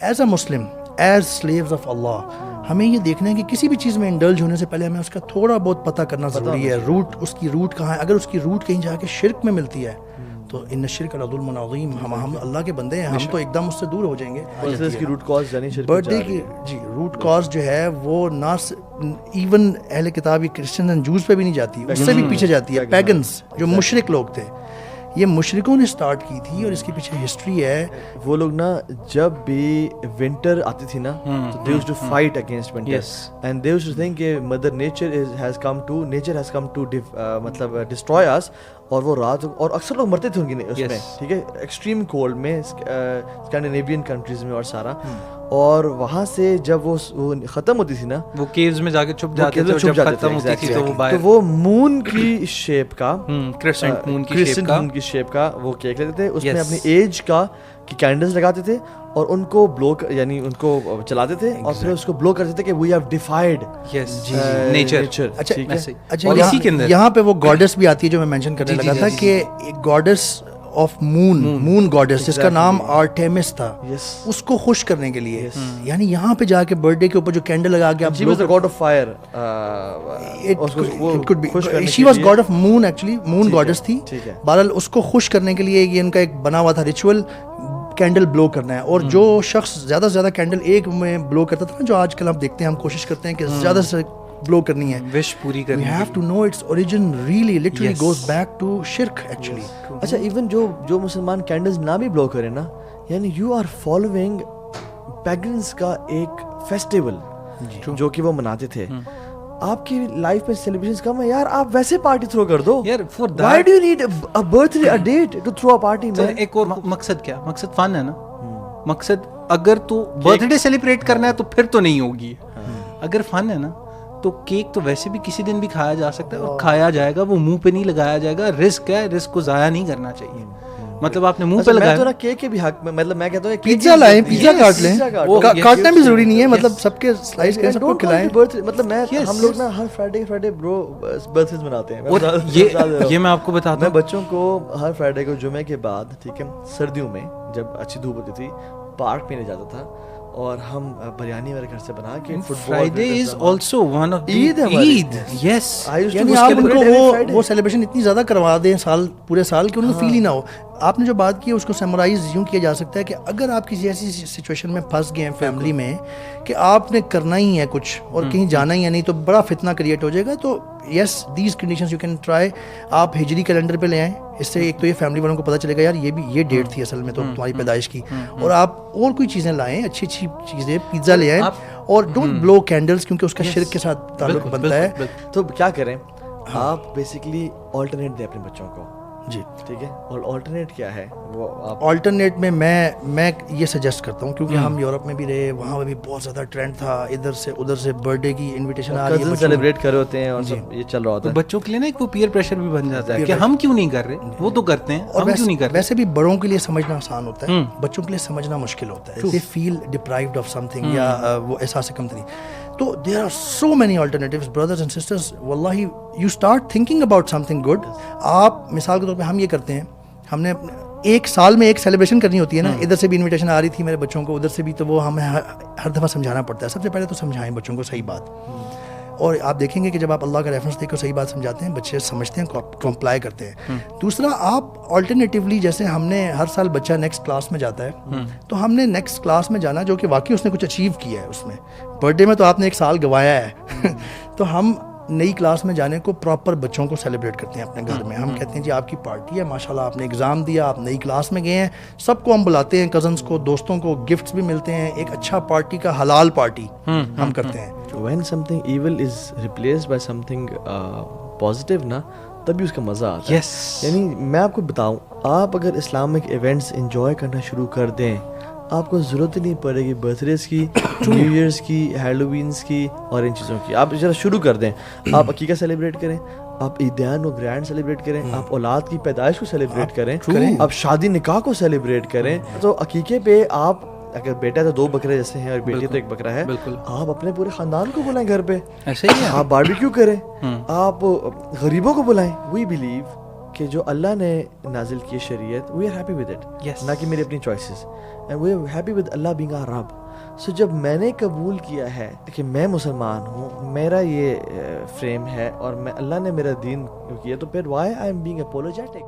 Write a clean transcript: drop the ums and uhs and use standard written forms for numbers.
As a Muslim, as slaves of Allah, ہمیں یہ دیکھنا ہے کہ کسی بھی چیز میں انڈلج ہونے سے پہلے ہمیں اس کا تھوڑا بہت پتہ کرنا ضروری ہے. روٹ, اس کی روٹ کہاں ہے. اگر اس کی روٹ کہیں جا کے شرک میں ملتی ہے تو ان الشرک لظلم عظیم, ہم اللہ کے بندے ہیں, ہم تو ایک دم اس سے دور ہو جائیں گے. اس کی روٹ کاز یعنی شرک برتھ ڈے کی جی روٹ کاز جو ہے وہ نہ ایون اہل کتاب کرسچن اینڈ جوز پہ بھی نہیں جاتی, اس سے بھی پیچھے جاتی ہے. پیگنس جو مشرک لوگ تھے, یہ مشرکوں نے سٹارٹ کی تھی, اور اس کے پیچھے ہسٹری ہے. وہ لوگ نا جب بھی ونٹر آتی تھی نا تو they used to fight against winter and they used to think کہ mother nature has come to مطلب destroy us, اور وہ رات, اور اکثر لوگ مرتے تھے ان کی اس میں, ٹھیک ہے, ایکسٹریم کولڈ میں, اسکینڈینیوین کنٹریز میں اور سارا. اور وہاں سے جب وہ ختم ہوتی تھی نا, وہ کیوز میں جا کے چھپ جاتے تھے, جب ختم ہوتی تھی تو وہ مون کی شیپ کا, کرسنٹ مون کی شیپ کا وہ کیک لیتے تھے, اس میں اپنی ایج کا کی کینڈلز لگاتے تھے اور ان کو بلو, یعنی ان کو چلاتے تھے اور پھر اس کو بلو کرتے تھے کہ وی ہیو ڈیفائیڈ نیچر. اچھا, یہاں پہ وہ گاڈس بھی آتی ہے جو میں مینشن کرنے لگا تھا, کہ گاڈس آف مون گاڈس جس کا نام آرٹیمس تھا, اس کو خوش کرنے کے لیے, یعنی یہاں پہ جا کے برتھ ڈے کے اوپر جو کینڈل لگا کے آپ, she was the god of fire, she was god of moon, actually moon goddess تھی. بہرحال اس کو خوش کرنے کے لیے یہ ان کا ایک بنا ہوا تھا ریچول, کینڈل بلو کرنا ہے. اور جو شخص زیادہ سے زیادہ کینڈل ایک میں بلو کرتا تھا نا, جو آج کل ہم دیکھتے ہیں, ہم کوشش کرتے ہیں کہ زیادہ سے بلو کرنی ہے, وش پوری کرنی ہے. We have to know its origin really literally goes back to shirk actually. اچھا, ایون جو مسلمان کینڈلز نہ بھی بلو کرے نا, یعنی یو آر فالوئنگ پیگنز کا ایک فیسٹیول جو کہ وہ مناتے تھے. آپ کی لائف میں سیلیبریشنز کم ہے یار, آپ ویسے پارٹی تھرو کر دو یار. Why do you need a birthday, a date to throw a party? ایک اور مقصد کیا, مقصد فن ہے نا. مقصد اگر تو برتھ ڈے سیلیبریٹ کرنا ہے تو پھر تو نہیں ہوگی. اگر فن ہے نا تو کیک تو ویسے بھی کسی دن بھی کھایا جا سکتا ہے, اور کھایا جائے گا, وہ منہ پہ نہیں لگایا جائے گا. رسک ہے, رسک کو ضائع نہیں کرنا چاہیے. مطلب آپ نے منہ پہ لگایا, میں تو کیک کے بھی حق میں, مطلب میں کہتا ہوں پیزا لائیں, پیزا کاٹ لیں, کاٹنا بھی ضروری نہیں ہے, مطلب سب کے سلائس کریں, سب کو کھلائیں. مطلب ہم لوگ نا ہر فرائیڈے برو برتھ ڈے مناتے ہیں. یہ میں آپ کو بتاتا ہوں, میں بچوں کو ہر فرائیڈے کو جمعے کے بعد, ٹھیک ہے, سردیوں میں جب اچھی دھوپ ہوتی تھی, پارک میں لے جاتا تھا, اور ہم بریانی میرے گھر سے بنا کے, Friday is also one of Eid. Yes, یعنی آپ ان کو وہ سیلیبریشن اتنی زیادہ کروا دیں پورے سال کہ ان کو فیل ہی نہ ہو. آپ نے جو بات کی اس کو سمرائز یوں کیا جا سکتا ہے کہ اگر آپ کسی ایسی سچویشن میں پھنس گئے ہیں فیملی میں کہ آپ نے کرنا ہی ہے کچھ اور کہیں جانا ہی ہے نہیں, تو بڑا فتنہ کریٹ ہو جائے گا. تو yes, these conditions you can try. آپ ہجری کیلنڈر پہ لے آئیں, اس سے ایک تو یہ فیملی والوں کو پتہ چلے گا یار یہ ڈیٹ تھی اصل میں تو تمہاری پیدائش کی. اور آپ اور کوئی چیزیں لائیں, اچھی اچھی چیزیں, پیزا لے آئیں, اور ڈونٹ بلو کینڈلز کیونکہ اس کا شرک کے ساتھ تعلق بنتا ہے. تو کیا کریں آپ, بیسیکلی آلٹرنیٹ دیں اپنے بچوں کو. جی ٹھیک ہے, اور آلٹرنیٹ کیا ہے وہ آلٹرنیٹ میں یہ سجیسٹ کرتا ہوں, کیونکہ ہم یورپ میں بھی رہے, وہاں پہ بھی بہت زیادہ ٹرینڈ تھا, ادھر سے ادھر سے برتھ ڈے کی انویٹیشن آ رہی ہے, سیلیبریٹ کر رہے ہوتے ہیں, اور یہ چل رہا ہوتا ہے. بچوں کے لیے نا ایک وہ پیئر پریشر بھی بن جاتا ہے کہ ہم کیوں نہیں کر رہے, وہ تو کرتے ہیں, اور کیوں نہیں کر رہے. ویسے بھی بڑوں کے لیے سمجھنا آسان ہوتا ہے, بچوں کے لیے سمجھنا مشکل ہوتا ہے. دے فیل ڈپرائیوڈ آف سم تھنگ, یا وہ احساس کمتری. تو there are so many alternatives brothers and sisters. واللہ you start thinking about something good. آپ مثال کے طور پہ ہم یہ کرتے ہیں, ہم نے ایک سال میں ایک سیلیبریشن کرنی ہوتی ہے نا, ادھر سے بھی انویٹیشن آ رہی تھی میرے بچوں کو, ادھر سے بھی, تو وہ ہمیں ہر دفعہ سمجھانا پڑتا ہے. سب سے پہلے تو سمجھائیں بچوں کو صحیح بات, اور آپ دیکھیں گے کہ جب آپ اللہ کا ریفرنس دے کر صحیح بات سمجھاتے ہیں, بچے سمجھتے ہیں, کمپلائی کرتے ہیں. دوسرا, آپ آلٹرنیٹیولی, جیسے ہم نے ہر سال بچہ نیکسٹ کلاس میں جاتا ہے, تو ہم نے نیکسٹ کلاس میں جانا جو کہ واقعی اس نے کچھ اچیو کیا ہے. اس میں برتھ ڈے میں تو آپ نے ایک سال گوایا ہے, تو ہم نئی کلاس میں جانے کو پراپر بچوں کو سیلیبریٹ کرتے ہیں اپنے گھر میں. ہم کہتے ہیں جی آپ کی پارٹی ہے, ماشاءاللہ آپ نے ایگزام دیا, آپ نئی کلاس میں گئے ہیں, سب کو ہم بلاتے ہیں, کزنس کو, دوستوں کو, گفٹس بھی ملتے ہیں, ایک اچھا پارٹی کا حلال پارٹی ہم کرتے ہیں. When something evil is replaced by something positive نا, تبھی اس کا مزہ آتا ہے. یعنی میں آپ کو بتاؤں, آپ اگر اسلامک ایونٹس انجوائے کرنا شروع کر دیں, آپ کو ضرورت ہی نہیں پڑے گی برتھ ڈیز کی, نیو ایئرس کی, ہیلووینس کی, اور ان چیزوں کی. آپ ذرا شروع کر دیں, آپ عقیقہ سیلیبریٹ کریں, آپ عیدیان و گرینڈ سیلیبریٹ کریں, آپ اولاد کی پیدائش کو سیلیبریٹ کریں, آپ شادی نکاح کو سیلیبریٹ کریں. تو عقیقے پہ آپ, اگر بیٹا تو 2 بکرے جیسے ہیں اور بیٹی تو 1 بکرا ہے, آپ اپنے پورے خاندان کو بلائیں گھر پہ, ایسے ہی آپ باربیکیو کریں, آپ غریبوں کو بلائیں. وی بلیو کہ جو اللہ نے نازل کی شریعت we are happy with it, نہ کہ میری اپنی choices, and we are happy with Allah being our رب. سو جب میں نے قبول کیا ہے کہ میں مسلمان ہوں, میرا یہ فریم ہے اور میں اللہ نے میرا دین کیا, تو پھر why I am being apologetic.